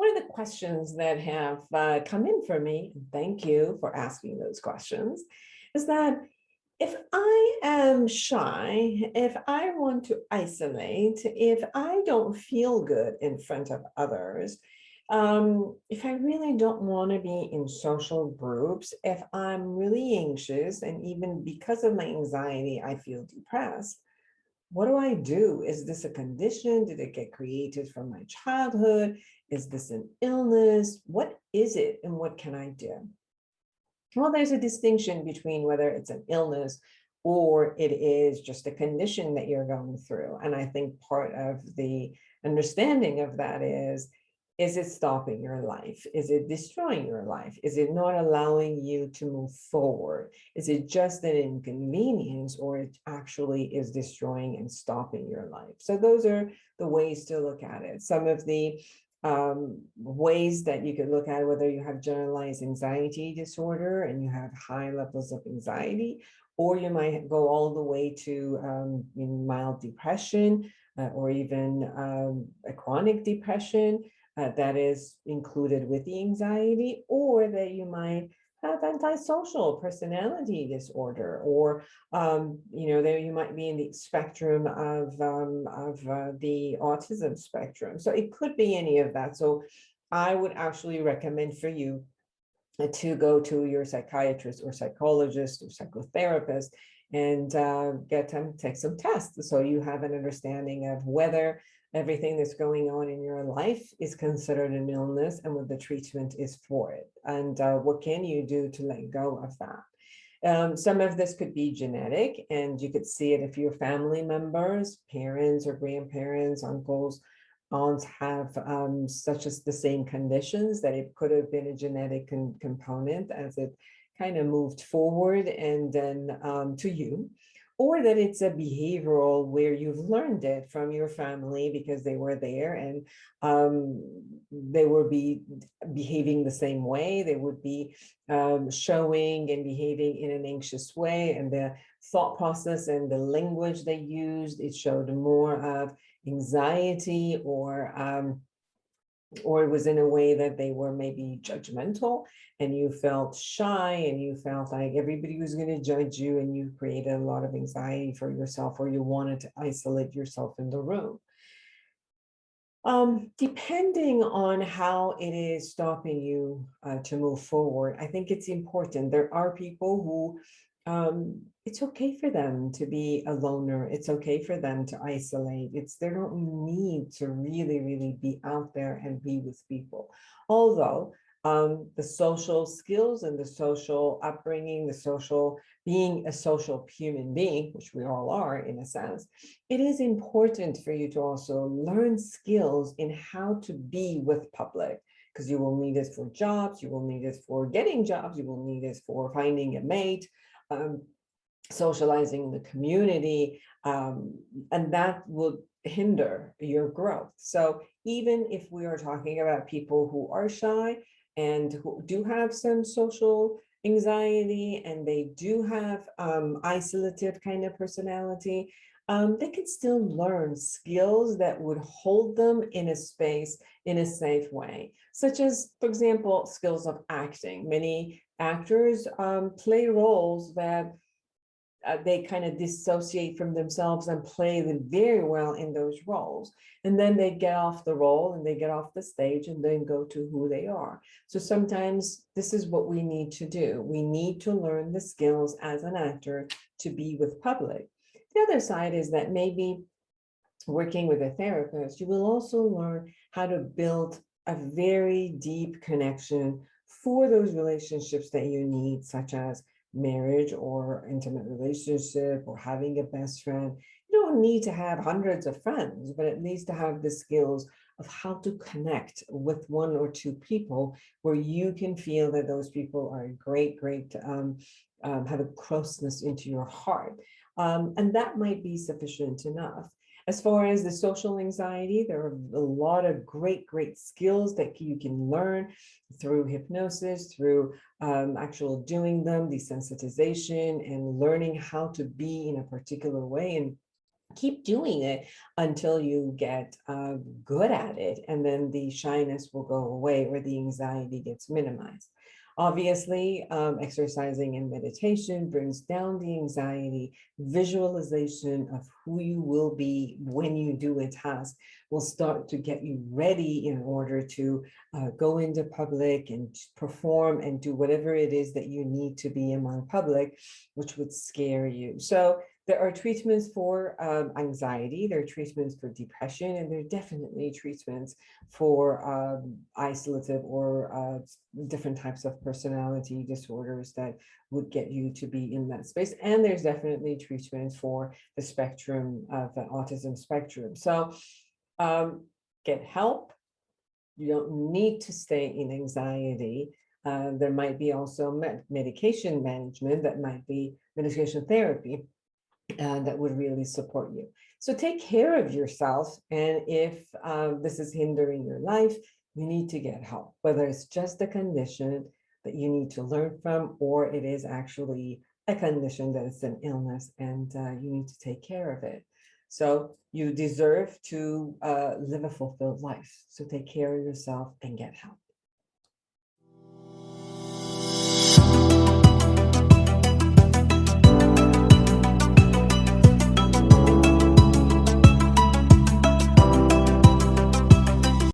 one of the questions that have come in for me, and thank you for asking those questions, is that if I am shy, if I want to isolate, if I don't feel good in front of others, if I really don't want to be in social groups, if I'm really anxious, and even because of my anxiety, I feel depressed, what do I do? Is this a condition? Did it get created from my childhood? Is this an illness? What is it and what can I do? Well, there's a distinction between whether it's an illness or it is just a condition that you're going through. And I think part of the understanding of that is it stopping your life? Is it destroying your life? Is it not allowing you to move forward? Is it just an inconvenience, or it actually is destroying and stopping your life? So those are the ways to look at it. Some of the ways that you could look at whether you have generalized anxiety disorder and you have high levels of anxiety, or you might go all the way to mild depression, or even a chronic depression that is included with the anxiety, or that you might have antisocial personality disorder, or there you might be in the spectrum of the autism spectrum. So it could be any of that. So I would actually recommend for you to go to your psychiatrist or psychologist or psychotherapist and get them take some tests, so you have an understanding of whether everything that's going on in your life is considered an illness and what the treatment is for it, and what can you do to let go of that. Some of this could be genetic, and you could see it if your family members, parents or grandparents, uncles, aunts have such as the same conditions, that it could have been a genetic component as it kind of moved forward and then to you, or that it's a behavioral where you've learned it from your family because they were there and they were behaving the same way. They would be showing and behaving in an anxious way, and the thought process and the language they used, it showed more of anxiety, or it was in a way that they were maybe judgmental, and you felt shy and you felt like everybody was going to judge you, and you created a lot of anxiety for yourself, or you wanted to isolate yourself in the room. Depending on how it is stopping you to move forward, I think it's important. There are people who it's okay for them to be a loner. It's okay for them to isolate. They don't need to really be out there and be with people. Although the social skills and the social upbringing, being a social human being, which we all are in a sense, it is important for you to also learn skills in how to be with public, because you will need it for jobs, you will need it for getting jobs, you will need it for finding a mate, socializing in the community, and that will hinder your growth. So even if we are talking about people who are shy and who do have some social anxiety, and they do have isolative kind of personality, they can still learn skills that would hold them in a space in a safe way, such as, for example, skills of acting. Many actors play roles that they kind of dissociate from themselves and play them very well in those roles. And then they get off the role and they get off the stage and then go to who they are. So sometimes this is what we need to do. We need to learn the skills as an actor to be with public. The other side is that maybe working with a therapist, you will also learn how to build a very deep connection for those relationships that you need, such as marriage or intimate relationship or having a best friend. You don't need to have hundreds of friends, but at least to have the skills of how to connect with one or two people where you can feel that those people are great, have a closeness into your heart. And that might be sufficient enough. As far as the social anxiety, there are a lot of great skills that you can learn through hypnosis, through actual doing them, desensitization, and learning how to be in a particular way. And keep doing it until you get good at it, and then the shyness will go away or the anxiety gets minimized. Obviously, exercising and meditation brings down the anxiety. Visualization of who you will be when you do a task will start to get you ready in order to go into public and perform and do whatever it is that you need to be among public, which would scare you. So there are treatments for anxiety, there are treatments for depression, and there are definitely treatments for isolative or different types of personality disorders that would get you to be in that space. And there's definitely treatments for the spectrum of the autism spectrum. So get help. You don't need to stay in anxiety. There might be also medication management, that might be medication therapy that would really support you. So take care of yourself. And if this is hindering your life, you need to get help, whether it's just a condition that you need to learn from, or it is actually a condition that is an illness and you need to take care of it. So you deserve to live a fulfilled life. So take care of yourself and get help.